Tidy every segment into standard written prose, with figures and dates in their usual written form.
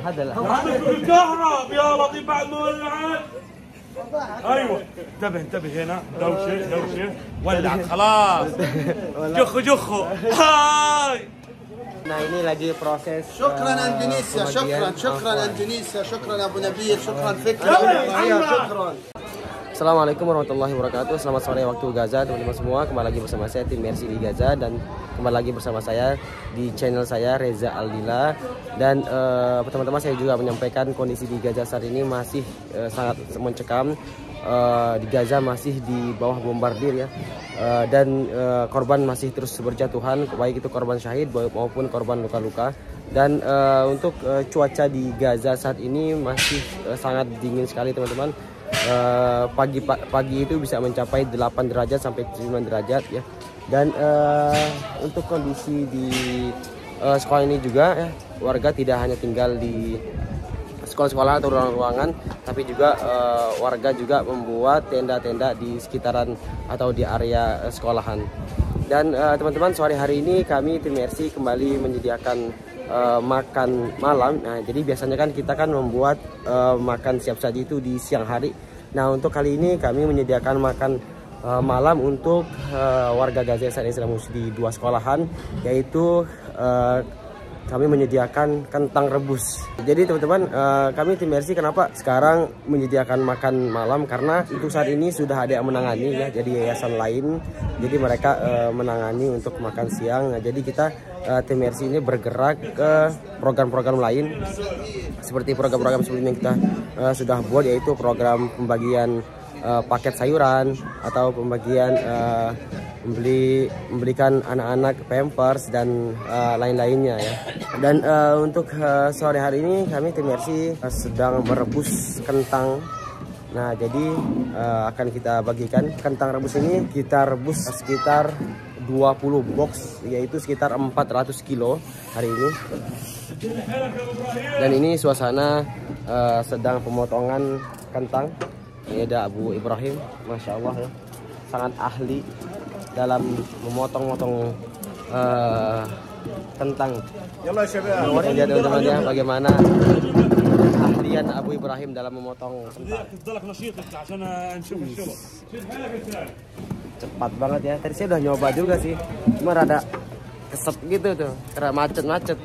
هذا لا الكهرب يا لطيف بعد ما ايوه انتبه هنا دوشه ولع خلاص جخو هاي. Nah ini lagi proses. Syukran Indonesia, syukran Indonesia, syukran Abu Nabil, syukran Fikri, syukran. Assalamualaikum warahmatullahi wabarakatuh. Selamat sore waktu Gaza teman-teman semua. Kembali lagi bersama saya tim Mercy di Gaza dan kembali lagi bersama saya di channel saya Reza Aldila. Dan teman-teman saya juga menyampaikan kondisi di Gaza saat ini masih sangat mencekam. Di Gaza masih di bawah bombardir ya. Dan korban masih terus berjatuhan, baik itu korban syahid maupun korban luka-luka. Dan untuk cuaca di Gaza saat ini masih sangat dingin sekali teman-teman. Pagi itu bisa mencapai 8 derajat sampai 9 derajat ya. Dan untuk kondisi di sekolah ini juga ya, warga tidak hanya tinggal di sekolah-sekolah atau ruangan-ruangan, tapi juga warga juga membuat tenda-tenda di sekitaran atau di area sekolahan. Dan teman-teman, sore hari ini kami tim Mercy kembali menyediakan makan malam. Nah, jadi biasanya kan kita kan membuat makan siap saji itu di siang hari. Nah, untuk kali ini kami menyediakan makan malam untuk warga Gaza yang sedang di 2 sekolahan, yaitu kami menyediakan kentang rebus. Jadi teman-teman, kami tim Mercy kenapa sekarang menyediakan makan malam, karena itu saat ini sudah ada yang menangani ya, jadi yayasan lain. Jadi mereka menangani untuk makan siang. Nah, jadi kita tim Mercy ini bergerak ke program-program lain seperti program-program sebelumnya kita sudah buat, yaitu program pembagian paket sayuran atau pembagian memberikan anak-anak pampers dan lain-lainnya ya. Dan untuk sore hari ini kami tim Mercy sedang merebus kentang. Nah, jadi akan kita bagikan kentang rebus ini, kita rebus sekitar 20 box, yaitu sekitar 400 kilo hari ini. Dan ini suasana sedang pemotongan kentang. Ini ada Abu Ibrahim, Masya Allah ya, sangat ahli dalam memotong-motong kentang. Lihat teman-teman ya, bagaimana ahlian Abu Ibrahim dalam memotong kentang. Cepat banget ya. Tadi saya udah nyoba juga sih, cuma rada keset gitu tuh, karena macet-macet.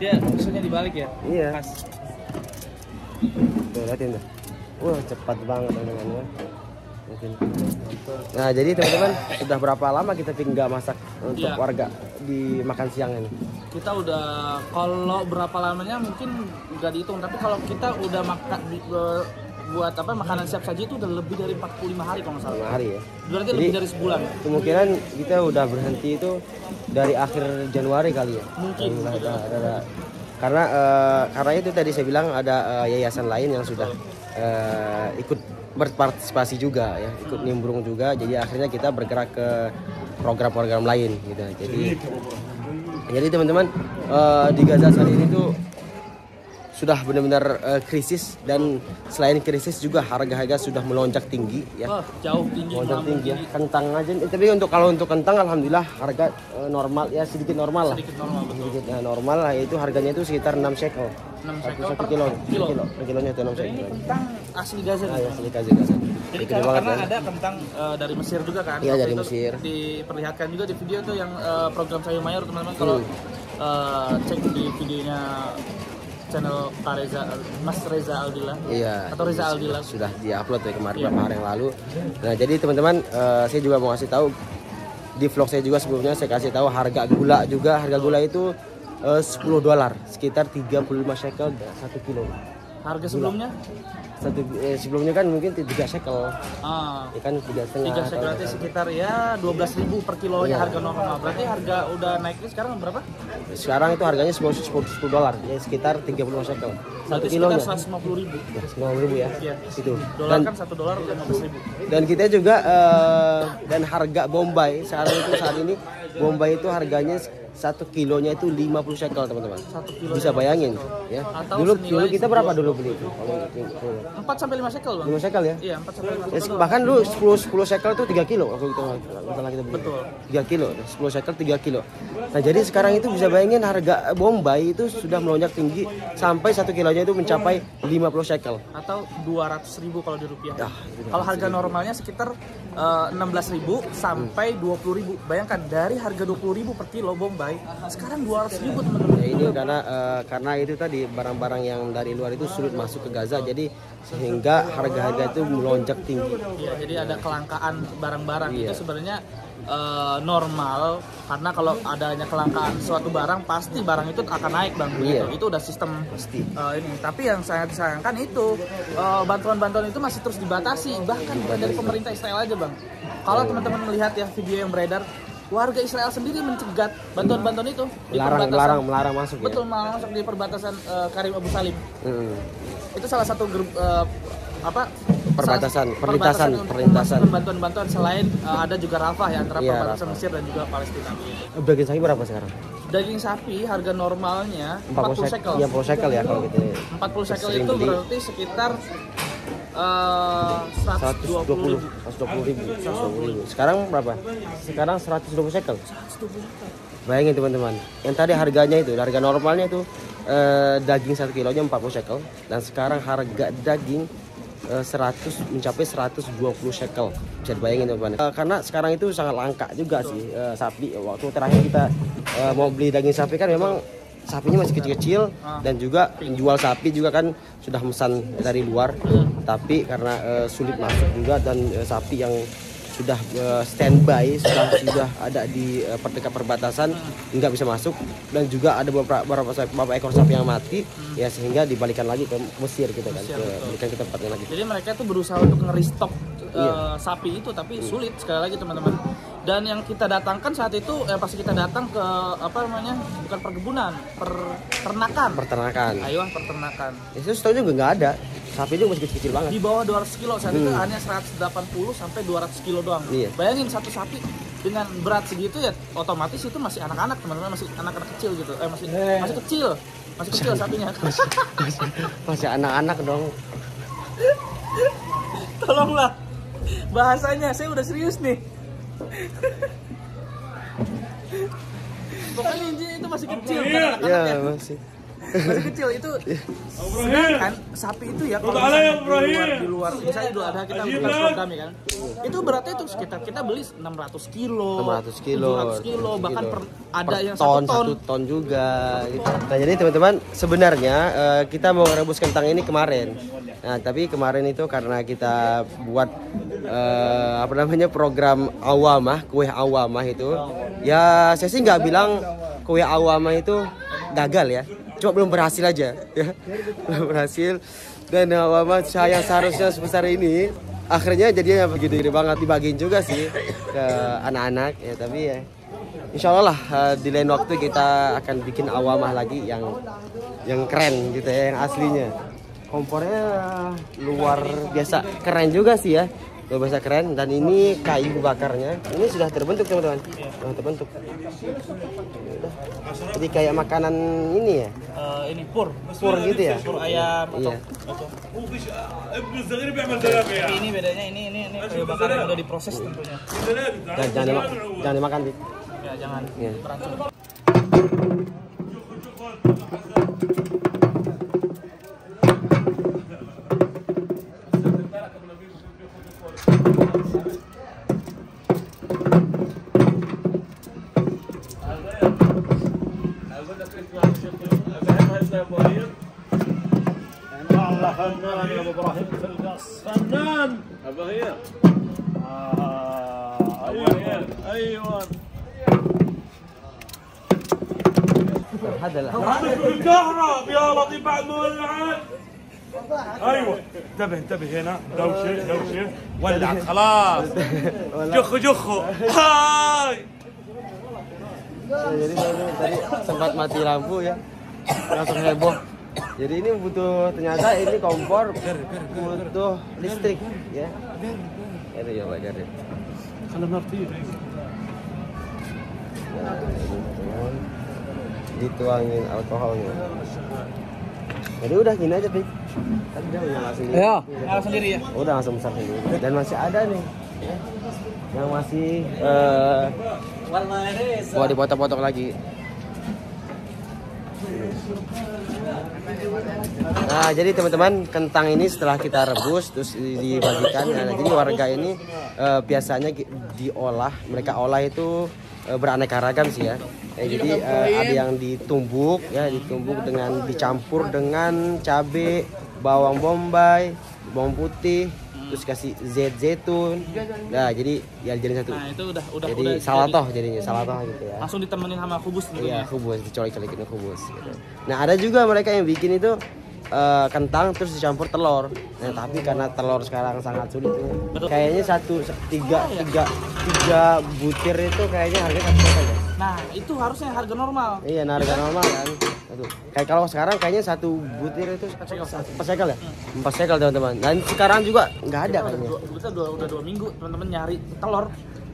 Dia maksudnya dibalik ya? Iya. Pas. Tuh, lihatin tuh. Wah, cepat banget teman-teman. Nah, jadi teman-teman, sudah berapa lama kita nggak masak untuk warga di makan siang ini? Kita udah, kalau berapa lamanya mungkin nggak dihitung, tapi kalau kita udah makan buat apa makanan siap saji itu udah lebih dari 45 hari kalau nggak salah. 5 hari ya. Berarti Jadi, lebih dari sebulan. Kemungkinan kita udah berhenti itu dari akhir Januari kali ya. Mungkin. Karena itu tadi saya bilang ada yayasan lain yang sudah ikut berpartisipasi juga ya, ikut nimbrung juga. Jadi akhirnya kita bergerak ke program-program lain gitu. Jadi teman-teman, di Gaza saat ini tuh sudah benar-benar krisis, dan selain krisis juga harga-harga sudah melonjak tinggi ya. Oh, jauh tinggi. Melonjak tinggi ya. Kentang aja. Tapi kalau untuk kentang alhamdulillah harga normal ya, sedikit normal lah. Sedikit normal, betul. Sedikit normal lah, itu harganya itu sekitar 6 shekel. 6 shekel per kilo. Per kilonya itu 6 shekel. Ini kentang asli Gaza. Ah, ya, asli Gaza. Jadi karena ada kentang dari Mesir juga kan. Iya, dari itu Mesir. Diperlihatkan juga di video tuh yang program Sayur Mayur teman-teman, kalau cek di videonya channel Pak Reza, Mas Reza Aldila, iya, atau Reza Aldila, sudah diupload ya kemarin beberapa hari yang lalu. Nah, jadi teman-teman, saya juga mau kasih tahu di vlog saya juga sebelumnya, saya kasih tahu harga gula juga. Harga gula itu $10, sekitar 35 shekel 1 kilo. Harga sebelumnya? Sebelumnya kan mungkin 3 shekel. Ya kan 3,5. 3 shekel berarti sekitar ya 12.000 per kilonya harga normal. Berarti harga udah naiknya sekarang berapa? Sekarang itu harganya $10, ya sekitar 35 shekel. 1 kilonya. Sekitar 150.000. 150.000 ya. Iya. Itu. Dolar kan $1 15.000. Dan kita juga dan harga Bombay saat ini Bombay itu harganya 1 kilonya itu 50 shekel teman-teman. Bisa bayangin ya. Dulu kita berapa dulu beli itu? 4 sampai 5 shekel, Bang. 5 shekel ya? Iya, 4 sampai 5 shekel. Bahkan dulu 10 shekel itu 3 kilo waktu kita beli. Betul. 3 kilo, 10 shekel 3 kilo. Nah, jadi sekarang itu bisa bayangin harga Bombay itu sudah melonjak tinggi sampai 1 kilonya itu mencapai 50 shekel atau 200.000 kalau di rupiah. Ya, Kalau harga normalnya sekitar 16.000 sampai 20.000. Bayangkan dari harga 20.000 per kilo Bombay sekarang 200.000 teman-teman. Ya, ini karena itu tadi barang-barang yang dari luar itu sulit masuk ke Gaza, jadi sehingga harga-harga itu melonjak tinggi. Iya, jadi ada kelangkaan barang-barang. Iya. Itu sebenarnya normal, karena kalau adanya kelangkaan suatu barang pasti barang itu akan naik bang. Iya. Itu udah sistem Pasti. ini. Tapi yang sangat disayangkan itu bantuan-bantuan itu masih terus dibatasi, bahkan bukan dari pemerintah Israel aja bang. Kalau teman-teman melihat ya video yang beredar, warga Israel sendiri mencegat bantuan-bantuan itu di perbatasan. melarang masuk. Betul, melarang masuk di perbatasan Karim Abu Salim. Itu salah satu grup Perlintasan. Bantuan-bantuan selain ada juga Rafah ya, antara Iya, perbatasan Mesir dan juga Palestina. Daging sapi berapa sekarang? Daging sapi harga normalnya 40 shekel. Iya, 40 shekel ya kalau gitu. 40 shekel Sering itu beli. berarti sekitar 120.000. 120.000. Sekarang berapa? Sekarang 120 shekel. Bayangin teman-teman, yang tadi harganya itu, harga normalnya itu daging 1 kilonya 40 shekel, dan sekarang harga daging 100 mencapai 120 shekel. Bisa dibayangin teman-teman. Karena sekarang itu sangat langka juga sih sapi. Waktu terakhir kita mau beli daging sapi kan memang sapinya masih kecil-kecil, dan juga penjual sapi juga kan sudah mesan dari luar, tapi karena sulit masuk juga, dan sapi yang sudah standby sudah ada di dekat perbatasan nggak bisa masuk, dan juga ada beberapa ekor sapi yang mati, ya sehingga dibalikan lagi ke Mesir gitu kan, berikan ke tempatnya lagi. Jadi mereka tuh berusaha untuk nge-restock sapi itu, tapi sulit sekali lagi teman-teman. Dan yang kita datangkan saat itu pas kita datang ke bukan perkebunan, peternakan. Ayo, peternakan. Itu setahu juga nggak ada. Sapi itu masih kecil-kecil banget. Di bawah 200 kilo saat itu hanya 180 sampai 200 kilo doang. Iya. Bayangin satu sapi dengan berat segitu ya, otomatis itu masih anak-anak teman-teman, masih anak-anak kecil gitu. Masih kecil sapinya. Masih anak-anak dong. Tolonglah bahasanya, saya udah serius nih. Pokoknya intinya itu masih kecil, bukan anak-anak ya. Masih kecil itu. Sedangkan sapi itu ya kalau di luar misalnya Idul Adha kita bukan program ya kan, itu beratnya itu sekitar kita beli 600 kilo 700 kilo, bahkan ada yang 1 ton juga gitu. Nah jadi teman-teman, sebenarnya kita mau rebus kentang ini kemarin. Nah tapi kemarin itu karena kita buat program awamah, kue awamah itu, ya saya sih nggak bilang kue awamah itu gagal ya, cuma belum berhasil aja ya. Belum berhasil, dan awamah yang seharusnya sebesar ini akhirnya jadinya begitu banget, dibagiin juga sih ke anak-anak ya. Tapi ya insya Allah lah di lain waktu kita akan bikin awamah lagi yang keren gitu ya, yang aslinya. Kompornya luar biasa keren juga sih ya, luar biasa keren. Dan ini kayu bakarnya ini sudah terbentuk teman-teman, sudah terbentuk. Jadi kayak makanan ini ya, ini pur gitu ya, pur ayam atau iya. Tapi ini bedanya ini kayu bakar yang udah diproses tentunya. Jangan dimakan Dik. Ya jangan Iya. beracun. فنان يا ابو ابراهيم في القص، فنان ابو هير. ايوه هذا لا الكهرب يا لطيف بعد ما ولعت. ايوه انتبه هنا، دوشه ولعت خلاص. جخو هاي. Jadi tadi sempat mati lampu ya, langsung heboh. Jadi ini ternyata ini kompor butuh listrik ya. Ini ya Pak Garet. خلنا نرتيب. Nah, ini teman, dituangin alkoholnya. Jadi udah gini aja Pik. Tadi udah nyala sendiri. Ya, nyala sendiri ya. Udah langsung besar sendiri. Dan masih ada nih ya, yang masih mau dipotong-potong lagi. Nah, jadi teman-teman, kentang ini setelah kita rebus terus dibagikan. Nah, jadi warga ini biasanya diolah, mereka olah itu beraneka ragam sih ya. Jadi ada yang ditumbuk ya, ditumbuk dengan dicampur dengan cabai, bawang bombay, bawang putih, terus kasih zaitun. Nah, jadi ya jadi satu. Nah, itu udah jadi salatoh jadinya, salatoh gitu ya. Langsung ditemenin sama kubus gitu. Iya, kubus, dicolek-colekin kubus gitu. Nah, ada juga mereka yang bikin itu kentang terus dicampur telur. Nah, tapi karena telur sekarang sangat sulit ya. Kayaknya tiga butir itu kayaknya harganya 1 shekel ya. Nah, itu harusnya harga normal. Iya, harga normal kan. Kayak kalau sekarang kayaknya 1 butir itu 4 shekel ya? 4 shekel teman-teman. Dan sekarang juga nggak ada kayaknya. Kita udah 2 minggu teman-teman nyari telur.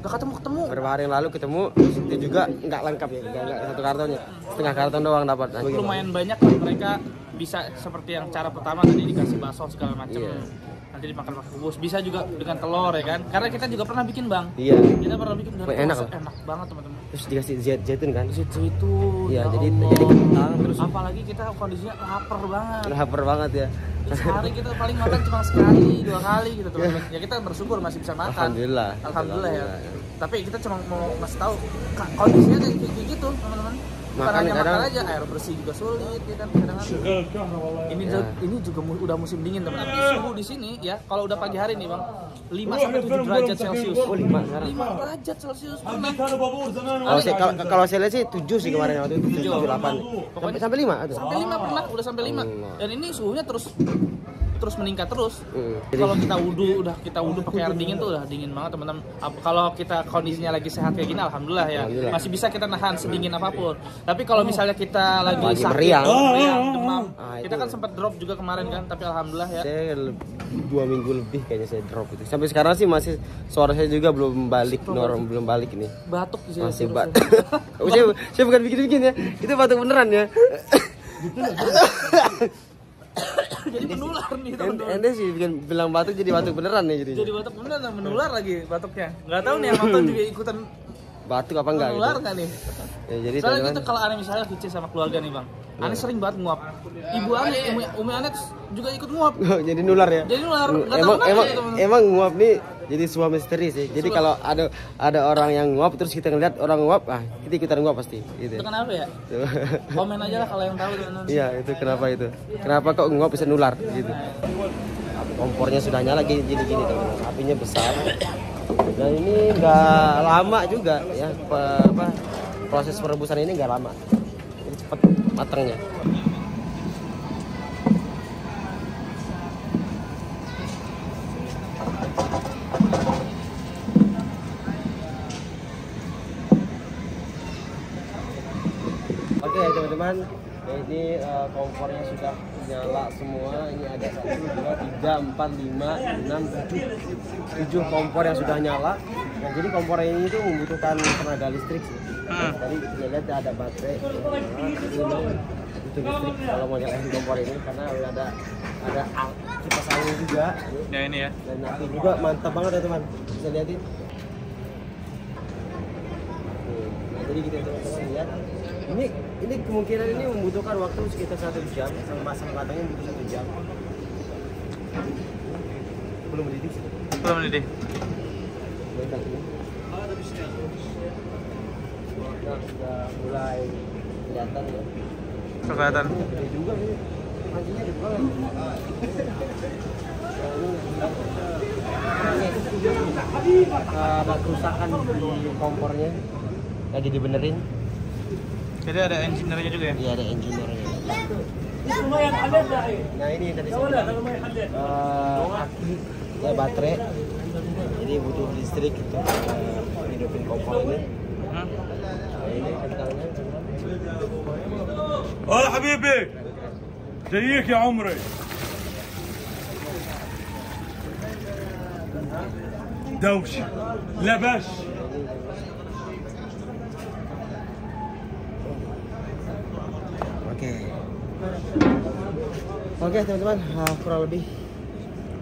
Gak ketemu. Beberapa hari yang lalu ketemu, itu juga nggak lengkap ya, nggak 1 kartonnya, setengah karton doang dapat. Nah, lumayan banyak mereka bisa seperti yang cara pertama tadi dikasih bakso segala macam. Iya. Nanti dimakan pakai kubus, bisa juga dengan telur ya kan? Karena kita juga pernah bikin bang. Iya. Kita pernah bikin dan enak banget teman-teman. Terus dikasih zaitun kan? Zaitun. Iya, Ya jadi Allah. kentang terus. Apalagi kita kondisinya lapar banget ya. Sehari kita paling makan cuma sekali 2 kali gitu teman-teman. Ya kita bersyukur masih bisa makan. Alhamdulillah ya. Tapi kita cuma mau ngasih tahu kondisinya kayak gitu teman-teman. Bukan hanya makan aja, air bersih juga sulit ya kan kadang-kadang. Ini juga udah musim dingin teman-teman. Tapi suhu di sini ya kalau udah pagi hari nih bang 5 sampai 7 derajat Celcius. Oh, 5 sekarang. 5 derajat Celcius pernah. Kalau saya lihat sih 7 sih kemarin waktu itu 7 8. Sampai 5 atau? Sampai 5 pernah, udah sampai 5. Dan ini suhunya terus meningkat terus. Kalau kita wudhu pakai air dingin tuh udah dingin banget teman-teman. Kalau kita kondisinya lagi sehat kayak gini alhamdulillah ya. Masih bisa kita nahan sedingin apapun. Tapi kalau misalnya kita lagi sakit, meriang, demam, kita kan sempat drop juga kemarin kan, tapi alhamdulillah ya. Saya 2 minggu lebih kayaknya saya drop itu. Sampai sekarang sih masih suara saya juga belum balik ini. Batuk sih. Masih batuk. saya bukan bikin-bikin ya. Itu batuk beneran ya. Jadi menular nih teman-teman. Ente sih bilang batuk jadi batuk beneran nih jadi batuk beneran dan menular lagi batuknya. Nggak tahu nih yang nonton juga ikutan batuk apa enggak menular gitu. Nggak nih? Ya, jadi soalnya gitu kalau aneh misalnya Kuci sama keluarga nih bang, aneh sering banget nguap. Ibu aneh, umi aneh juga ikut nguap. Jadi nular ya. Jadi nular. Emang nguap nih jadi sebuah misteri sih. Jadi kalau ada orang yang nguap terus kita ngeliat orang nguap, kita ikutan nguap pasti. Gitu. Itu kenapa ya? Komen aja lah kalau yang tahu teman-teman. Iya itu kenapa itu? Kenapa kok nguap bisa nular gitu? Kompornya sudah nyala gini teman-teman. Apinya besar. Dan ini nggak lama juga ya proses perebusan ini nggak lama. Jadi cepat matangnya. Oke teman-teman, ini kompornya sudah nyala semua. Ini ada 1, 2, 3, 4, 5, 6, 7 kompor yang sudah nyala. Nah, jadi kompor ini tuh membutuhkan tenaga listrik sih. Tadi kita lihat ada baterai. Ini butuh listrik kalau mau nyalain kompor ini karena ada kipas angin juga. Ya ini ya. Dan api juga mantap banget ya teman. Bisa lihatin. Nah, jadi gitu teman-teman lihat. Ini kemungkinan ini membutuhkan waktu sekitar 1 jam, sama masak matangnya butuh 1 jam. Belum mendidih sih. Belum mendidih. Sudah mulai kelihatan ya. Kelihatan. Gede juga sih. Pancinya gede banget. Ada kerusakan di kompornya, lagi dibenerin. Jadi ada engineer-nya juga ya? Iya ada engineer-nya. Nah ini tadi aki ya baterai, jadi butuh listrik untuk hidupin kompor ini. Nah ini kentangnya. Oh حبيبي جايك يا عمري دوش لبش. Oke teman-teman, kurang lebih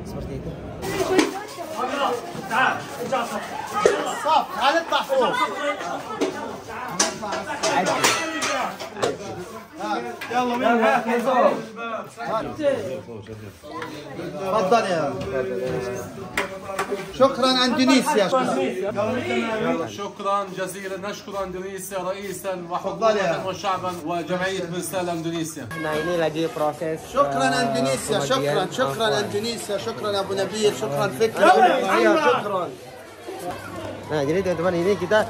seperti itu. صف تعال اطلع فوق تفضل يا شكرا اندونيسيا. شكرا جزيلا، نشكر اندونيسيا رئيسا وحكومة وشعبا وجمعية مرسال اندونيسيا. Nah ini lagi proses. شكرا اندونيسيا. شكرا اندونيسيا. شكرا ابو نبيل. شكرا فكري. شكرا. Nah jadi teman-teman ini kita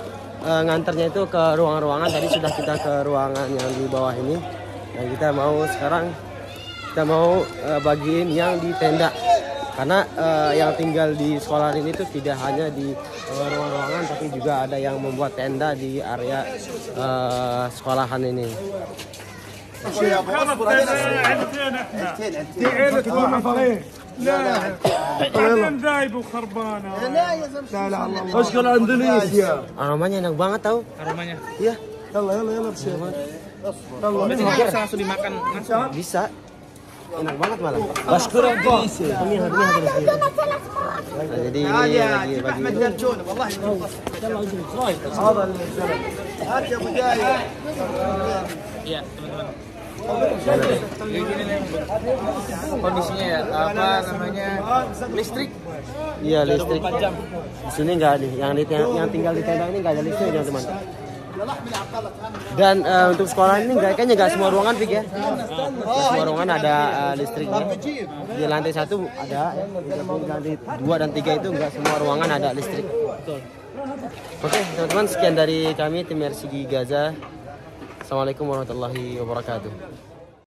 nganternya itu ke ruangan-ruangan. Tadi sudah kita ke ruangan yang di bawah ini. Dan kita mau sekarang bagiin yang di tenda. Karena yang tinggal di sekolah ini tuh tidak hanya di ruang-ruangan, tapi juga ada yang membuat tenda di area sekolahan ini. Aromanya enak banget tau. Aromanya. Iya. Bisa langsung dimakan langsung. Bisa. Enak banget malah. Bashkur Indonesia. Ini jadi ini lagi bagi. Iya, teman-teman. Kondisinya ya, apa namanya? Listrik. Iya, listrik. Di sini enggak ada. Yang tinggal di tenda ini enggak ada listrik, teman-teman. Dan untuk sekolah ini kayaknya nggak semua ruangan, Fik, ya. Semua ruangan ada listriknya. Di lantai 1 ada, ya. Di lantai 2 dan 3 itu nggak semua ruangan ada listrik. Oke, teman-teman, sekian dari kami tim RCG Gaza. Assalamualaikum warahmatullahi wabarakatuh.